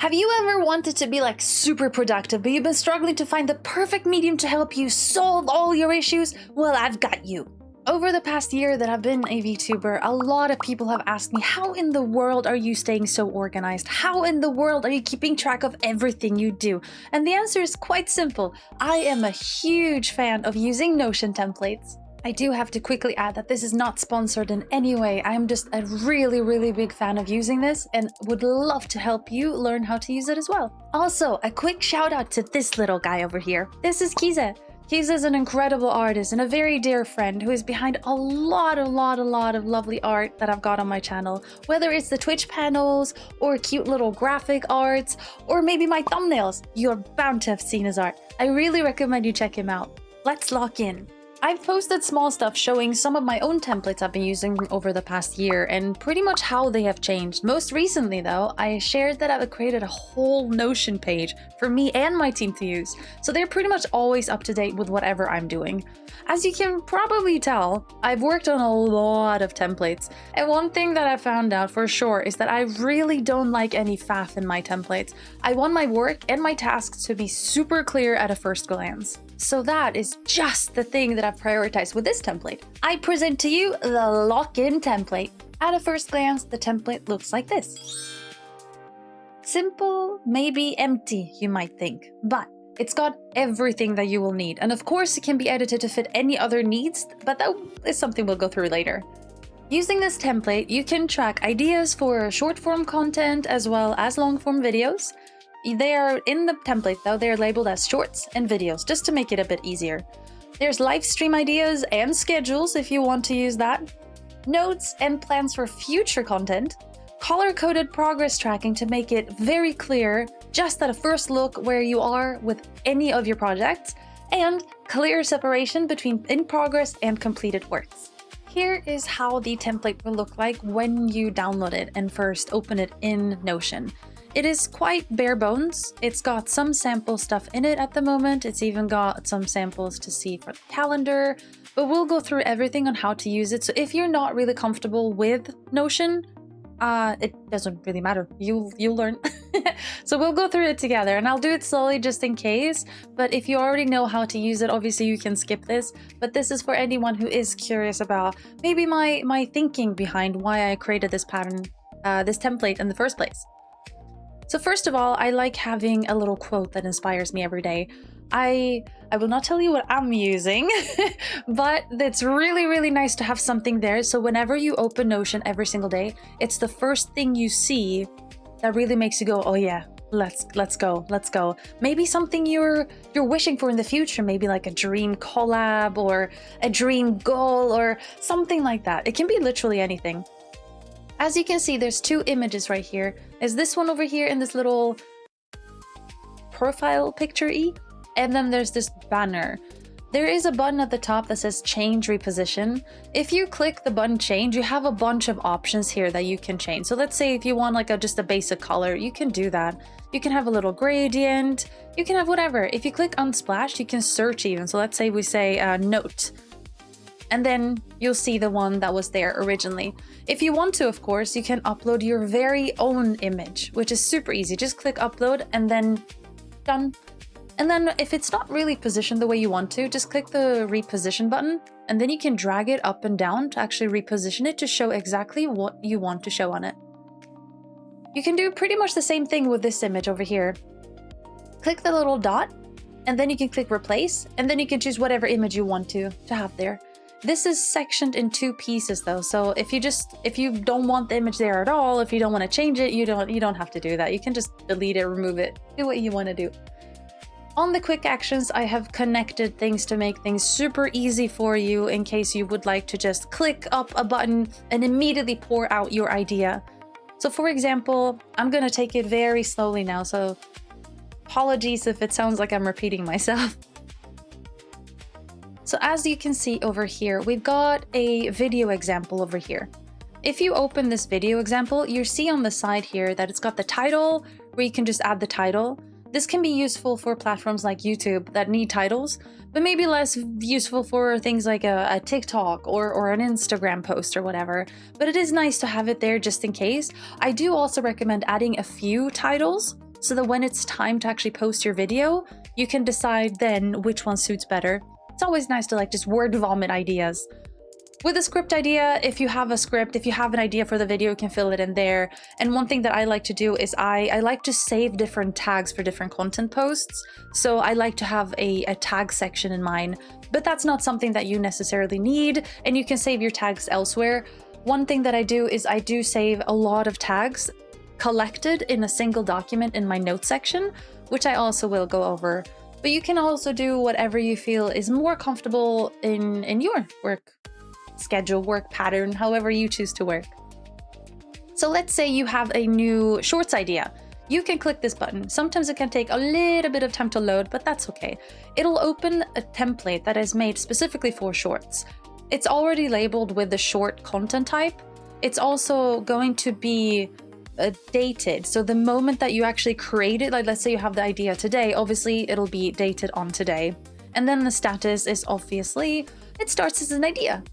Have you ever wanted to be like super productive, but you've been struggling to find the perfect medium to help you solve all your issues? Well, I've got you. Over the past year that I've been a VTuber, a lot of people have asked me, how in the world are you staying so organized? How in the world are you keeping track of everything you do? And the answer is quite simple. I am a huge fan of using Notion templates. I do have to quickly add that this is not sponsored in any way. I am just a really big fan of using this and would love to help you learn how to use it as well. Also, a quick shout out to this little guy over here. This is Kize. Kize is an incredible artist and a very dear friend who is behind a lot of lovely art that I've got on my channel. Whether it's the Twitch panels or cute little graphic arts or maybe my thumbnails, you're bound to have seen his art. I really recommend you check him out. Let's lock in. I've posted small stuff showing some of my own templates I've been using over the past year and pretty much how they have changed. Most recently though, I shared that I've created a whole Notion page for me and my team to use, so they're pretty much always up to date with whatever I'm doing. As you can probably tell, I've worked on a lot of templates, and one thing that I found out for sure is that I really don't like any faff in my templates. I want my work and my tasks to be super clear at a first glance. So that is just the thing that I've prioritized with this template. I present to you the lock-in template. At a first glance, the template looks like this. Simple, maybe empty, you might think, but it's got everything that you will need. And of course, it can be edited to fit any other needs, but that is something we'll go through later. Using this template, you can track ideas for short-form content as well as long-form videos. They are in the template though, they're labeled as shorts and videos, just to make it a bit easier. There's live stream ideas and schedules if you want to use that. Notes and plans for future content. Color-coded progress tracking to make it very clear, just at a first look, where you are with any of your projects. And clear separation between in progress and completed works. Here is how the template will look like when you download it and first open it in Notion. It is quite bare bones. It's got some sample stuff in it at the moment. It's even got some samples to see for the calendar, but we'll go through everything on how to use it. So if you're not really comfortable with Notion, it doesn't really matter. You'll learn. So we'll go through it together and I'll do it slowly just in case. But if you already know how to use it, obviously you can skip this. But this is for anyone who is curious about maybe my thinking behind why I created this pattern, this template in the first place. So first of all, I like having a little quote that inspires me every day. I will not tell you what I'm using, but it's really nice to have something there. So whenever you open Notion every single day, it's the first thing you see that really makes you go, oh yeah, let's go. Maybe something you're wishing for in the future, maybe like a dream collab or a dream goal or something like that. It can be literally anything. As you can see, there's two images right here. There's this one over here in this little profile picture-y, and then there's this banner. There is a button at the top that says change reposition. If you click the button change, you have a bunch of options here that you can change. So let's say if you want like just a basic color, you can do that. You can have a little gradient, you can have whatever. If you click unsplash, you can search even. So let's say we say note, and then you'll see the one that was there originally. If you want to, of course, you can upload your very own image, which is super easy. Just click upload and then done. And then if it's not really positioned the way you want to, just click the reposition button, and then you can drag it up and down to actually reposition it to show exactly what you want to show on it. You can do pretty much the same thing with this image over here. Click the little dot, and then you can click replace, and then you can choose whatever image you want to have there. This is sectioned in two pieces though, so if you don't want the image there at all, if you don't want to change it, you don't have to do that. You can just delete it, remove it, do what you want to do. On the quick actions, I have connected things to make things super easy for you in case you would like to just click up a button and immediately pour out your idea. So for example, I'm gonna take it very slowly now, so apologies if it sounds like I'm repeating myself. So as you can see over here, we've got a video example over here. If you open this video example, you see on the side here that it's got the title, where you can just add the title. This can be useful for platforms like YouTube that need titles, but maybe less useful for things like a TikTok or an Instagram post or whatever. But it is nice to have it there just in case. I do also recommend adding a few titles so that when it's time to actually post your video, you can decide then which one suits better. It's always nice to like just word vomit ideas. With a script idea, if you have a script, if you have an idea for the video, you can fill it in there. And one thing that I like to do is I like to save different tags for different content posts. So I like to have a tag section in mine, but that's not something that you necessarily need, and you can save your tags elsewhere. One thing that I do is I do save a lot of tags collected in a single document in my notes section, which I also will go over. But you can also do whatever you feel is more comfortable in your work schedule, work pattern, however you choose to work. So let's say you have a new shorts idea. You can click this button. Sometimes it can take a little bit of time to load, but that's okay. It'll open a template that is made specifically for shorts. It's already labeled with the short content type. It's also going to be dated. So the moment that you actually create it, like let's say you have the idea today, obviously it'll be dated on today. And then the status is obviously, it starts as an idea.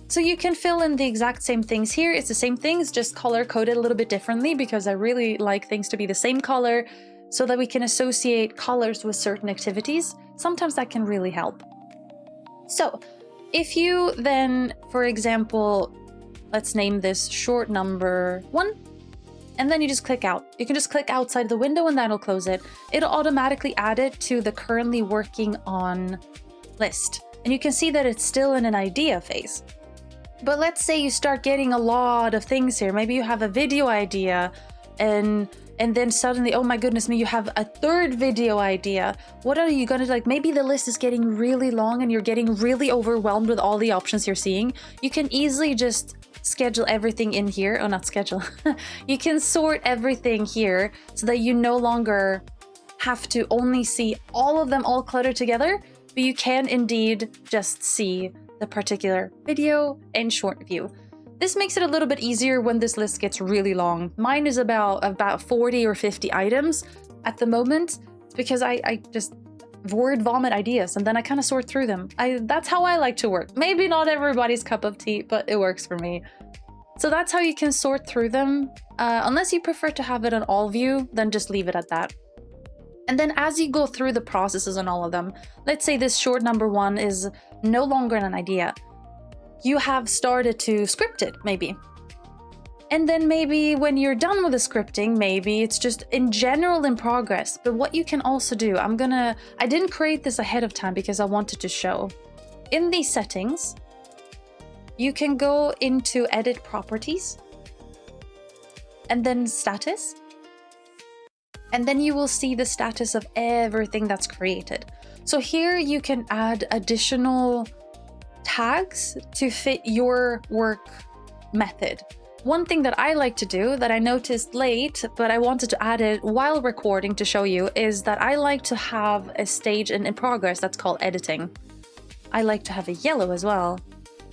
So you can fill in the exact same things here. It's the same things, just color coded a little bit differently because I really like things to be the same color so that we can associate colors with certain activities. Sometimes that can really help. So if you then, for example, let's name this short number 1, and then you just click out. You can just click outside the window and that'll close it. It'll automatically add it to the currently working on list. And you can see that it's still in an idea phase. But let's say you start getting a lot of things here. Maybe you have a video idea and then suddenly, oh my goodness me, you have a third video idea. What are you gonna like? Maybe the list is getting really long and you're getting really overwhelmed with all the options you're seeing. You can easily just schedule everything in here. Oh, not schedule. You can sort everything here so that you no longer have to only see all of them all cluttered together, but you can indeed just see the particular video and short view. This makes it a little bit easier when this list gets really long. Mine is about 40 or 50 items at the moment because I just word vomit ideas and then I kind of sort through them. That's how I like to work. Maybe not everybody's cup of tea, but it works for me. So that's how you can sort through them. Unless you prefer to have it on all view, then just leave it at that. And then as you go through the processes on all of them, let's say this short number 1 is no longer an idea. You have started to script it, maybe. And then maybe when you're done with the scripting, maybe it's just in general in progress. But what you can also do, I didn't create this ahead of time because I wanted to show. In these settings, you can go into edit properties and then status. And then you will see the status of everything that's created. So here you can add additional tags to fit your work method. One thing that I like to do that I noticed late, but I wanted to add it while recording to show you, is that I like to have a stage in progress that's called editing. I like to have a yellow as well,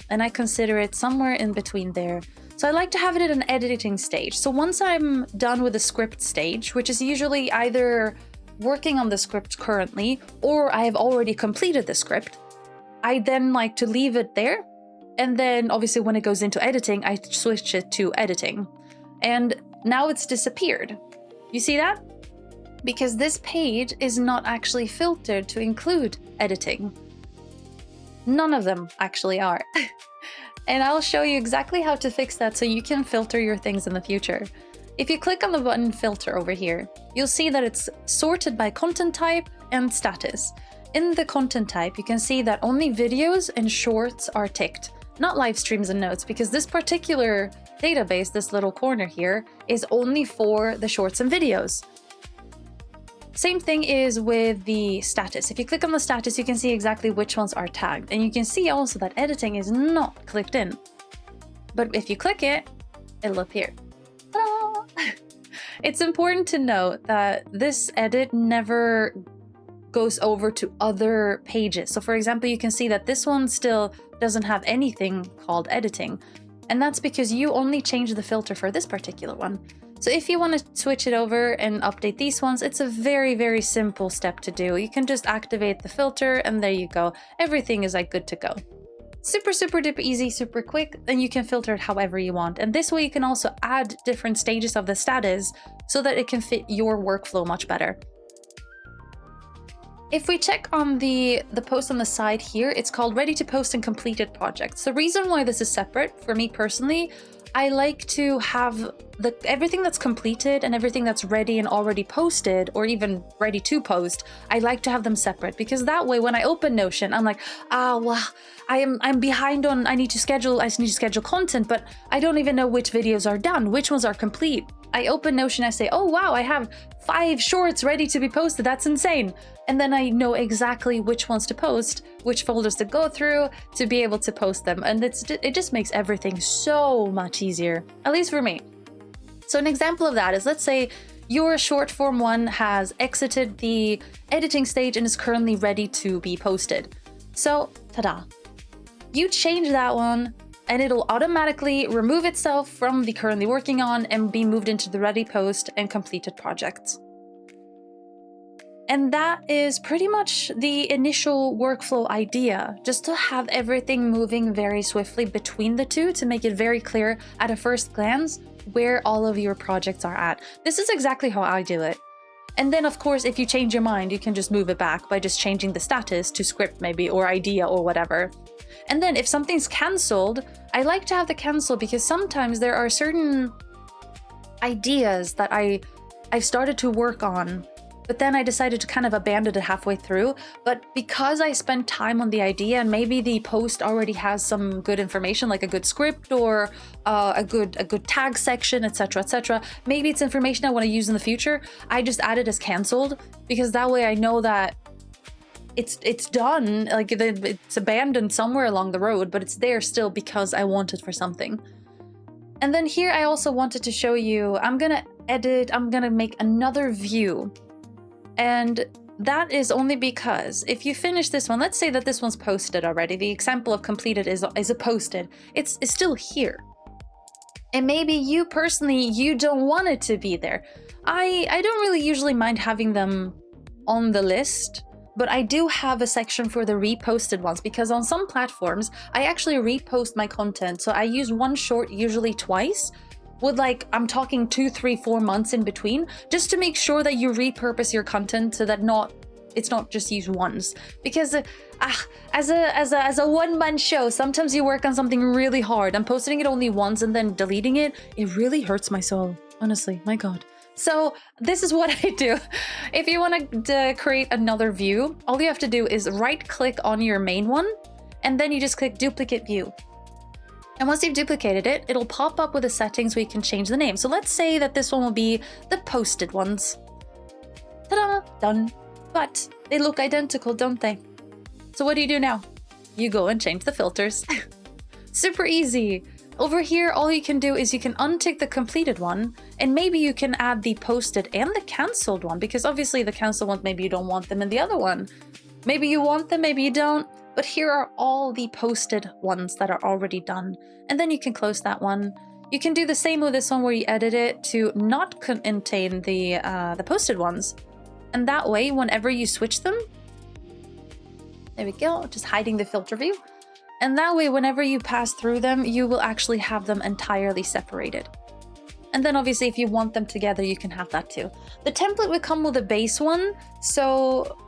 and I consider it somewhere in between there. So I like to have it at an editing stage. So once I'm done with the script stage, which is usually either working on the script currently or I have already completed the script, I then like to leave it there. And then obviously when it goes into editing, I switch it to editing. And now it's disappeared. You see that? Because this page is not actually filtered to include editing. None of them actually are. And I'll show you exactly how to fix that so you can filter your things in the future. If you click on the button filter over here, you'll see that it's sorted by content type and status. In the content type, you can see that only videos and shorts are ticked, not live streams and notes, because this particular database, this little corner here, is only for the shorts and videos. Same thing is with the status. If you click on the status, you can see exactly which ones are tagged. And you can see also that editing is not clicked in. But if you click it, it'll appear. Ta-da! It's important to note that this edit never goes over to other pages. So for example, you can see that this one still doesn't have anything called editing. And that's because you only change the filter for this particular one. So if you want to switch it over and update these ones, it's a very, very simple step to do. You can just activate the filter and there you go. Everything is like good to go. Super, super duper easy, super quick, and you can filter it however you want. And this way you can also add different stages of the status so that it can fit your workflow much better. If we check on the post on the side here, it's called ready to post and completed projects. The reason why this is separate for me personally, I like to have everything that's completed and everything that's ready and already posted, or even ready to post, I like to have them separate, because that way when I open Notion, I'm like, well, I'm behind on, I need to schedule content, but I don't even know which videos are done, which ones are complete. I open Notion, I say, oh wow, I have 5 shorts ready to be posted, that's insane. And then I know exactly which ones to post, which folders to go through to be able to post them. And it just makes everything so much easier, at least for me. So an example of that is, let's say your short form one has exited the editing stage and is currently ready to be posted. So, ta-da. You change that one and it'll automatically remove itself from the currently working on and be moved into the ready post and completed projects. And that is pretty much the initial workflow idea, just to have everything moving very swiftly between the two to make it very clear at a first glance where all of your projects are at. This is exactly how I do it. And then of course, if you change your mind, you can just move it back by just changing the status to script maybe, or idea or whatever. And then if something's cancelled, I like to have the cancel because sometimes there are certain ideas that I've started to work on, but then I decided to kind of abandon it halfway through. But because I spent time on the idea and maybe the post already has some good information, like a good script or a good tag section, etc., etc. Maybe it's information I want to use in the future. I just add it as cancelled, because that way I know that it's done, like it's abandoned somewhere along the road, but it's there still because I want it for something. And then here I also wanted to show you, I'm gonna make another view. And that is only because if you finish this one, let's say that this one's posted already, the example of completed is a posted, it's still here. And maybe you personally, you don't want it to be there. I don't really usually mind having them on the list, but I do have a section for the reposted ones, because on some platforms, I actually repost my content. So I use one short usually twice, with like, I'm talking 2, 3, 4 months in between, just to make sure that you repurpose your content so that it's not just used once. Because as a one-man show, sometimes you work on something really hard and posting it only once and then deleting it really hurts my soul, honestly, my God. So this is what I do. If you want to create another view, all you have to do is right click on your main one, and then you just click duplicate view. And once you've duplicated it, it'll pop up with the settings where you can change the name. So let's say that this one will be the posted ones. Ta-da! Done. But they look identical, don't they? So what do you do now? You go and change the filters. Super easy. Over here, all you can do is you can untick the completed one, and maybe you can add the posted and the cancelled one, because obviously the cancelled ones, maybe you don't want them in the other one. Maybe you want them, maybe you don't. But here are all the posted ones that are already done. And then you can close that one. You can do the same with this one where you edit it to not contain the posted ones. And that way, whenever you switch them, there we go, just hiding the filter view. And that way, whenever you pass through them, you will actually have them entirely separated. And then obviously, if you want them together, you can have that too. The template will come with a base one, so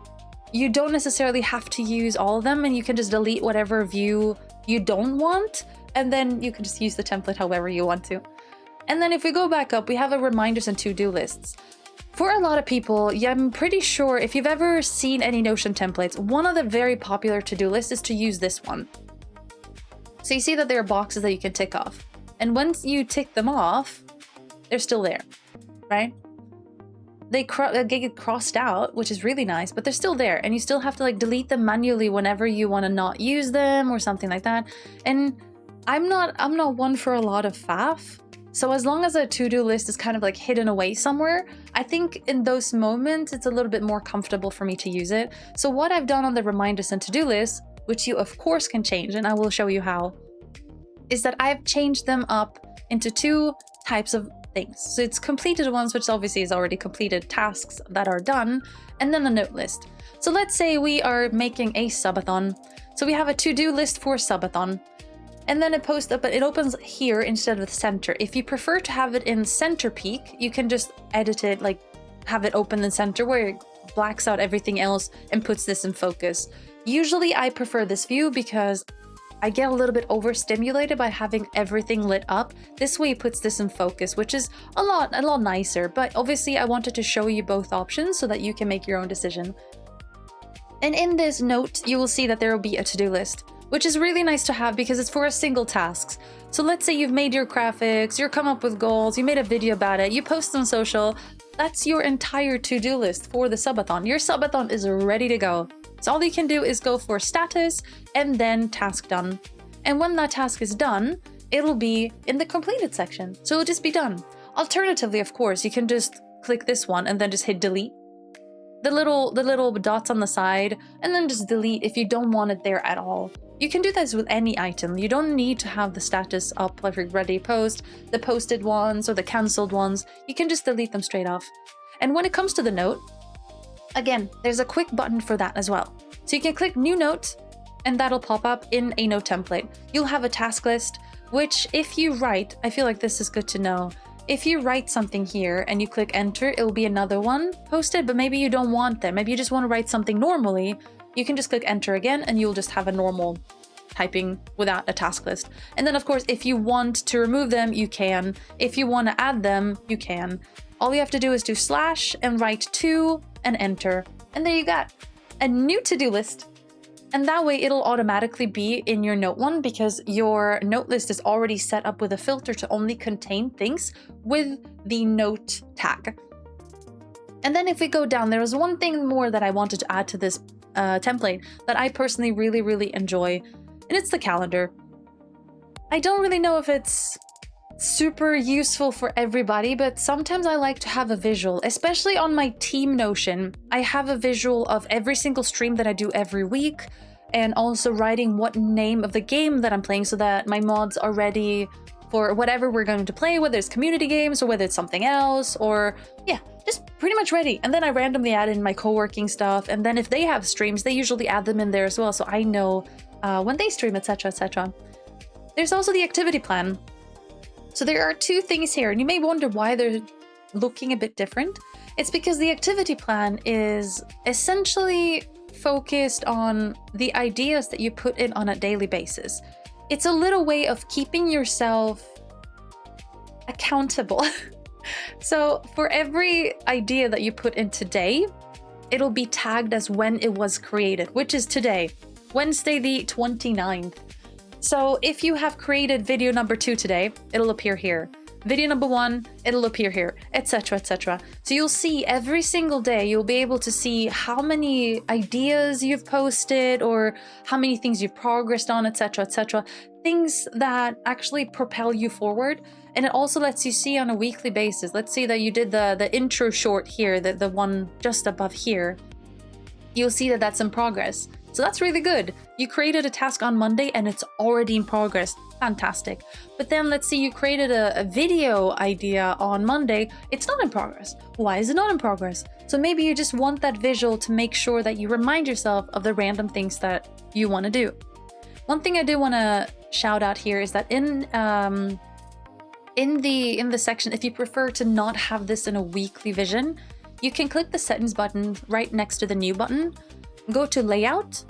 you don't necessarily have to use all of them, and you can just delete whatever view you don't want, and then you can just use the template however you want to. And then if we go back up, we have a reminders and to-do lists. For a lot of people, yeah, I'm pretty sure if you've ever seen any Notion templates, one of the very popular to-do lists is to use this one. So you see that there are boxes that you can tick off. And once you tick them off, they're still there, right? They get crossed out, which is really nice, but they're still there, and you still have to like delete them manually whenever you want to not use them or something like that. And I'm not one for a lot of faff. So as long as a to-do list is kind of like hidden away somewhere, I think in those moments it's a little bit more comfortable for me to use it. So what I've done on the reminders and to-do list, which you of course can change, and I will show you how, is that I've changed them up into 2 types of things. So it's completed ones, which obviously is already completed tasks that are done, and then a note list. So let's say we are making a subathon. So we have a to-do list for subathon. And then it posts up, but it opens here instead of the center. If you prefer to have it in center peak, you can just edit it, like have it open in center where it blacks out everything else and puts this in focus. Usually I prefer this view because I get a little bit overstimulated by having everything lit up. This way it puts this in focus, which is a lot nicer. But obviously I wanted to show you both options so that you can make your own decision. And in this note, you will see that there will be a to-do list, which is really nice to have because it's for a single task. So let's say you've made your graphics, you've come up with goals, you made a video about it, you post on social. That's your entire to-do list for the subathon. Your subathon is ready to go. So all you can do is go for status and then task done. And when that task is done, it'll be in the completed section. So it'll just be done. Alternatively, of course, you can just click this one and then just hit delete. The little dots on the side, and then just delete if you don't want it there at all. You can do this with any item. You don't need to have the status up like ready post, the posted ones or the cancelled ones. You can just delete them straight off. And when it comes to the note, again, there's a quick button for that as well. So you can click new note and that'll pop up in a note template. You'll have a task list, which if you write, I feel like this is good to know. If you write something here and you click enter, it will be another one posted, but maybe you don't want that. Maybe you just want to write something normally. You can just click enter again and you'll just have a normal typing without a task list. And then of course, if you want to remove them, you can. If you want to add them, you can. All you have to do is do slash and write to and enter. And there you got a new to-do list. And that way it'll automatically be in your note one because your note list is already set up with a filter to only contain things with the note tag. And then if we go down, there was one thing more that I wanted to add to this template that I personally really enjoy, and it's the calendar. I don't really know if it's super useful for everybody, but sometimes I like to have a visual, especially on my team Notion. I have a visual of every single stream that I do every week, and also writing what name of the game that I'm playing so that my mods are ready for whatever we're going to play, whether it's community games or whether it's something else, or yeah, just pretty much ready. And then I randomly add in my co-working stuff, and then if they have streams, they usually add them in there as well, so I know when they stream, etc, etc. There's also the activity plan. So there are two things here, and you may wonder why they're looking a bit different. It's because the activity plan is essentially focused on the ideas that you put in on a daily basis. It's a little way of keeping yourself accountable. So for every idea that you put in today, it'll be tagged as when it was created, which is today, Wednesday the 29th. So if you have created video number 2 today, it'll appear here. Video number 1, it'll appear here, etc, etc. So you'll see every single day, you'll be able to see how many ideas you've posted or how many things you've progressed on, etc, etc. Things that actually propel you forward. And it also lets you see on a weekly basis. Let's see that you did the intro short here, the one just above here. You'll see that that's in progress. So that's really good. You created a task on Monday and it's already in progress. Fantastic. But then let's say you created a video idea on Monday. It's not in progress. Why is it not in progress? So maybe you just want that visual to make sure that you remind yourself of the random things that you want to do. One thing I do want to shout out here is that in the section, if you prefer to not have this in a weekly vision, you can click the settings button right next to the new button, go to layout,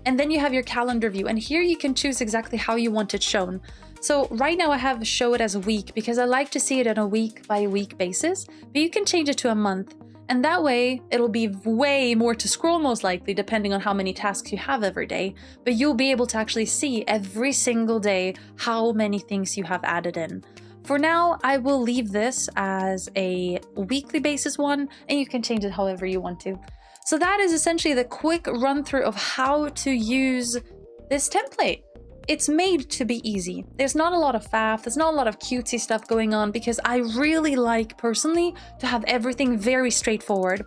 and then you have your calendar view, and here you can choose exactly how you want it shown. So right now I have show it as a week because I like to see it on a week by week basis, but you can change it to a month, and that way it'll be way more to scroll most likely depending on how many tasks you have every day, but you'll be able to actually see every single day how many things you have added in. For now, I will leave this as a weekly basis one, and you can change it however you want to. So that is essentially the quick run through of how to use this template. It's made to be easy. There's not a lot of faff, there's not a lot of cutesy stuff going on because I really like personally to have everything very straightforward.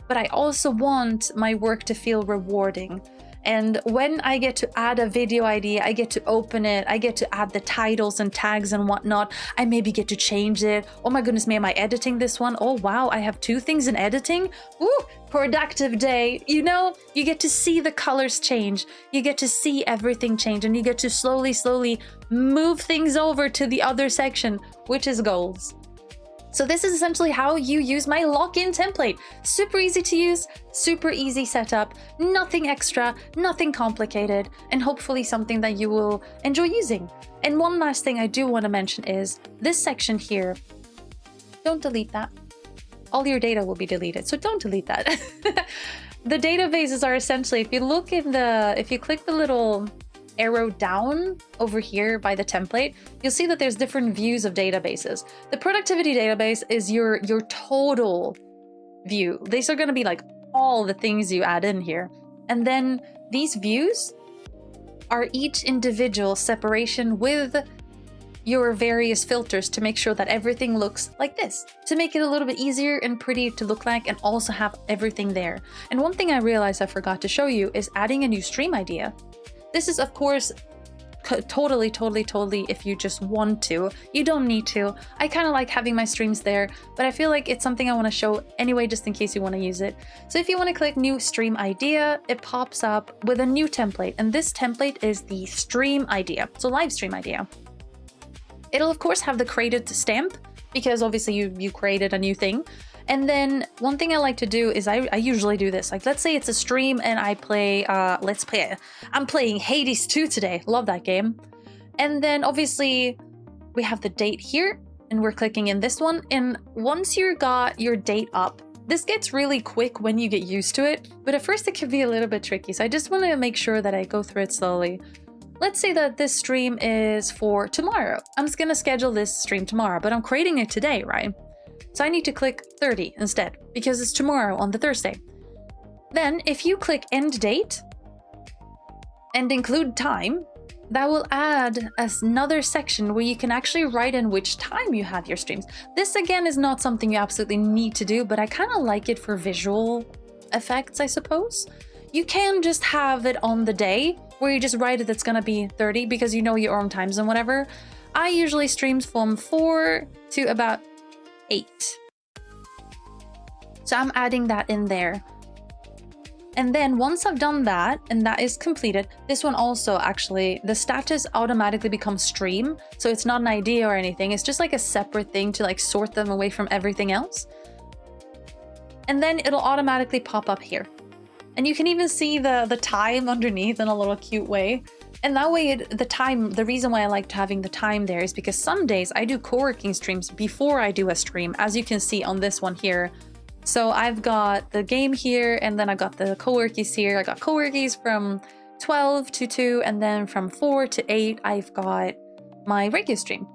But I also want my work to feel rewarding. And when I get to add a video idea, I get to open it, I get to add the titles and tags and whatnot. I maybe get to change it. Oh my goodness me, am I editing this one? Oh wow, I have 2 things in editing. Ooh, productive day. You know, you get to see the colors change. You get to see everything change, and you get to slowly move things over to the other section, which is goals. So this is essentially how you use my lock-in template. Super easy to use, super easy setup, nothing extra, nothing complicated, and hopefully something that you will enjoy using. And one last thing I do want to mention is this section here. Don't delete that. All your data will be deleted, so don't delete that. The databases are essentially, if you click the little arrow down over here by the template, you'll see that there's different views of databases. The productivity database is your total view. These are going to be like all the things you add in here. And then these views are each individual separation with your various filters to make sure that everything looks like this, to make it a little bit easier and pretty to look like, and also have everything there. And one thing I realized I forgot to show you is adding a new stream idea. This is, of course, totally if you just want to. You don't need to. I kind of like having my streams there, but I feel like it's something I want to show anyway, just in case you want to use it. So if you want to click new stream idea, it pops up with a new template, and this template is the stream idea, so live stream idea. It'll of course have the created stamp, because obviously you created a new thing. And then one thing I like to do is I usually do this. Like, let's say it's a stream and I play, I'm playing Hades 2 today. Love that game. And then obviously we have the date here, and we're clicking in this one. And once you got your date up, this gets really quick when you get used to it. But at first it can be a little bit tricky. So I just want to make sure that I go through it slowly. Let's say that this stream is for tomorrow. I'm just going to schedule this stream tomorrow, but I'm creating it today, right? So I need to click 30 instead, because it's tomorrow on the Thursday. Then if you click end date and include time, that will add another section where you can actually write in which time you have your streams. This again is not something you absolutely need to do, but I kind of like it for visual effects, I suppose. You can just have it on the day where you just write it that's going to be 30, because you know your own times and whatever. I usually streams from 4 to about 8. So I'm adding that in there. And then once I've done that, and that is completed, this one also actually, the status automatically becomes stream. So it's not an idea or anything. It's just like a separate thing to like sort them away from everything else. And then it'll automatically pop up here. And you can even see the time underneath in a little cute way. And that way, the reason why I liked having the time there is because some days I do co-working streams before I do a stream, as you can see on this one here. So I've got the game here, and then I've got the co-workies here. I got co-workies from 12 to 2, and then from 4 to 8, I've got my regular stream.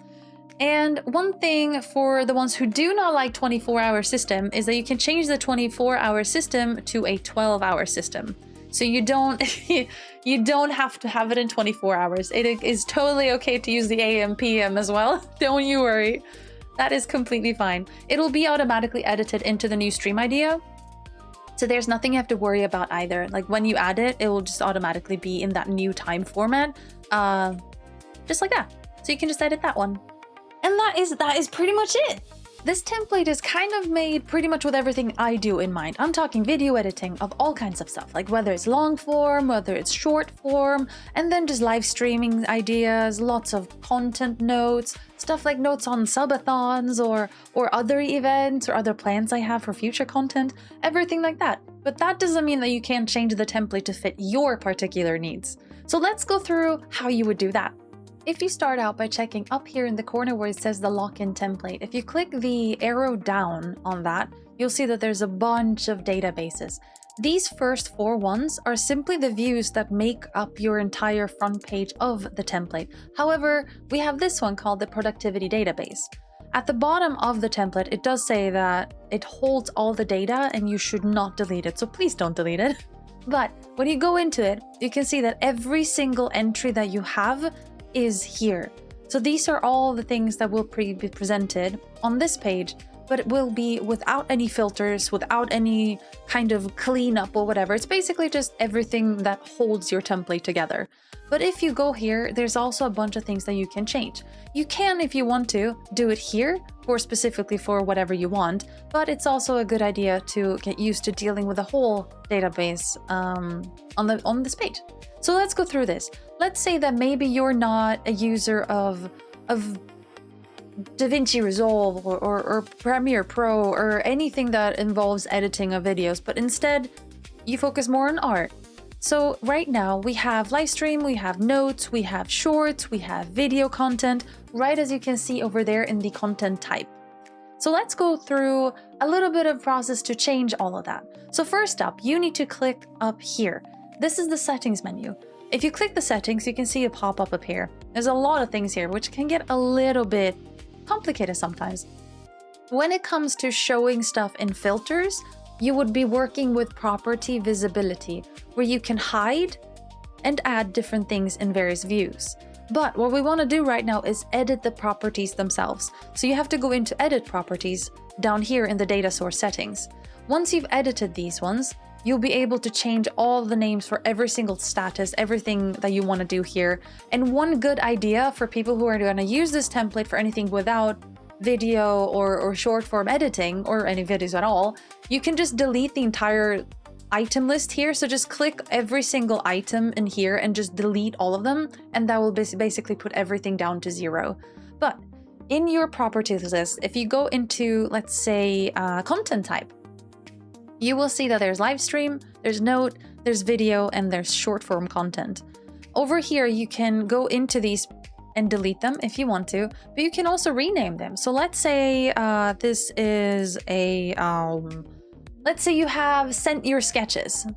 And one thing for the ones who do not like 24-hour system is that you can change the 24-hour system to a 12-hour system. So you don't have to have it in 24 hours. It is totally okay to use the AM, PM as well. Don't you worry. That is completely fine. It'll be automatically edited into the new stream idea. So there's nothing you have to worry about either. Like when you add it, it will just automatically be in that new time format. Just like that. So you can just edit that one. And that is pretty much it. This template is kind of made pretty much with everything I do in mind. I'm talking video editing of all kinds of stuff, like whether it's long form, whether it's short form, and then just live streaming ideas, lots of content notes, stuff like notes on subathons or other events or other plans I have for future content, everything like that. But that doesn't mean that you can't change the template to fit your particular needs. So let's go through how you would do that. If you start out by checking up here in the corner where it says the lock-in template, if you click the arrow down on that, you'll see that there's a bunch of databases. These first 4 ones are simply the views that make up your entire front page of the template. However, we have this one called the productivity database. At the bottom of the template, it does say that it holds all the data and you should not delete it, so please don't delete it. But when you go into it, you can see that every single entry that you have is here. So these are all the things that will be presented on this page but it will be without any filters, without any kind of cleanup or whatever. It's basically just everything that holds your template together. But if you go here, there's also a bunch of things that you can change. You can, if you want to, do it here or specifically for whatever you want, but it's also a good idea to get used to dealing with the whole database on this page. So let's go through this. Let's say that maybe you're not a user of DaVinci Resolve or Premiere Pro or anything that involves editing of videos, but instead you focus more on art. So right now we have live stream, we have notes, we have shorts, we have video content, right as you can see over there in the content type. So let's go through a little bit of process to change all of that. So first up, you need to click up here. This is the settings menu. If you click the settings, you can see a pop-up up here. There's a lot of things here, which can get a little bit complicated sometimes. When it comes to showing stuff in filters, you would be working with property visibility, where you can hide and add different things in various views. But what we want to do right now is edit the properties themselves. So you have to go into edit properties down here in the data source settings. Once you've edited these ones, you'll be able to change all the names for every single status, everything that you want to do here. And one good idea for people who are going to use this template for anything without video or short form editing or any videos at all, you can just delete the entire item list here. So just click every single item in here and just delete all of them, and that will basically put everything down to 0. But in your properties list, if you go into, let's say, content type, you will see that there's live stream, there's note, there's video, and there's short form content. Over here, you can go into these and delete them if you want to, but you can also rename them. So let's say this is a, let's say you have sent your sketches.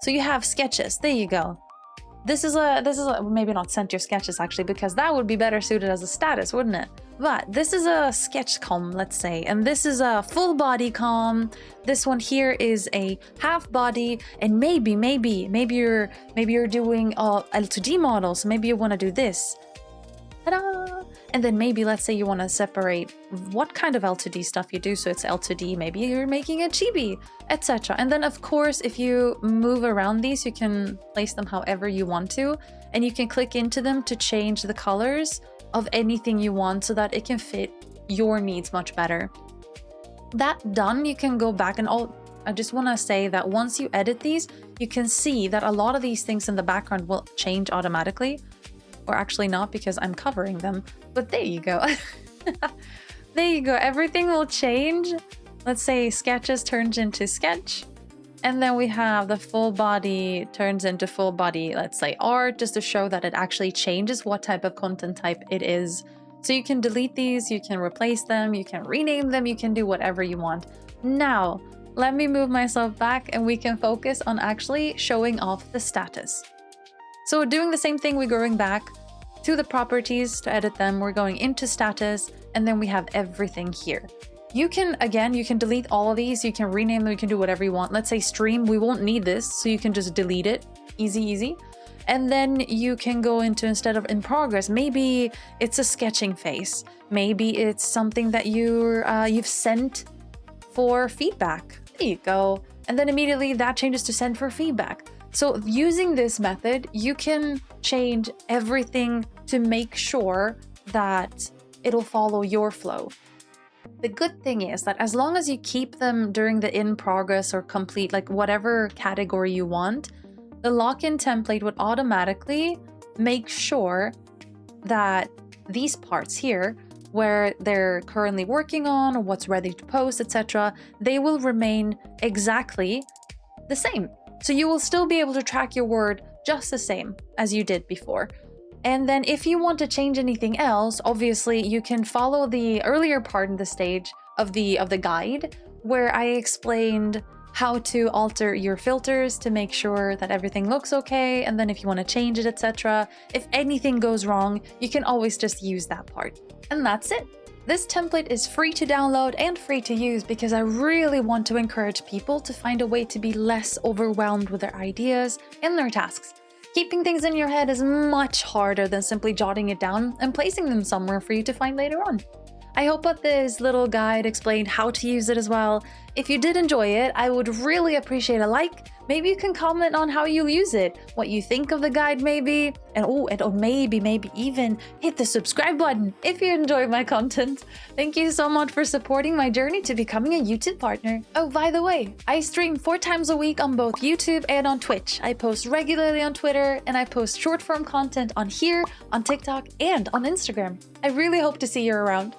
So you have sketches, there you go. This is a, maybe not sent your sketches actually, because that would be better suited as a status, wouldn't it? But this is a sketch com, let's say, and this is a full body com. This one here is a half body, and maybe you're doing L2D models. Maybe you want to do this. Ta-da! And then maybe let's say you want to separate what kind of L2D stuff you do, so it's L2D, maybe you're making a chibi, etc. And then of course, if you move around these, you can place them however you want to, and you can click into them to change the colors of anything you want so that it can fit your needs much better. That done, you can go back and I just want to say that once you edit these, you can see that a lot of these things in the background will change automatically. Or actually not, because I'm covering them, but there you go. There you go, everything will change. Let's say sketches turns into sketch, and then we have the full body turns into full body, let's say art, just to show that it actually changes what type of content type it is. So you can delete these, you can replace them, you can rename them, you can do whatever you want. Now, let me move myself back and we can focus on actually showing off the status. So doing the same thing, we're going back to the properties to edit them. We're going into status, and then we have everything here. You can delete all of these. You can rename them. You can do whatever you want. Let's say stream, we won't need this, so you can just delete it. Easy, easy. And then you can go into, instead of in progress, maybe it's a sketching phase. Maybe it's something that you've sent for feedback. There you go. And then immediately that changes to send for feedback. So using this method, you can change everything to make sure that it'll follow your flow. The good thing is that as long as you keep them during the in progress or complete, like whatever category you want, the lock-in template would automatically make sure that these parts here, where they're currently working on or what's ready to post, etc., they will remain exactly the same. So you will still be able to track your word just the same as you did before. And then if you want to change anything else, obviously you can follow the earlier part in the stage of the guide, where I explained how to alter your filters to make sure that everything looks okay. And then if you want to change it, etc., if anything goes wrong, you can always just use that part. And that's it. This template is free to download and free to use because I really want to encourage people to find a way to be less overwhelmed with their ideas and their tasks. Keeping things in your head is much harder than simply jotting it down and placing them somewhere for you to find later on. I hope that this little guide explained how to use it as well. If you did enjoy it, I would really appreciate a like. Maybe you can comment on how you use it, what you think of the guide maybe, and maybe even hit the subscribe button if you enjoy my content. Thank you so much for supporting my journey to becoming a YouTube partner. Oh, by the way, I stream 4 times a week on both YouTube and on Twitch. I post regularly on Twitter, and I post short form content on here, on TikTok, and on Instagram. I really hope to see you around.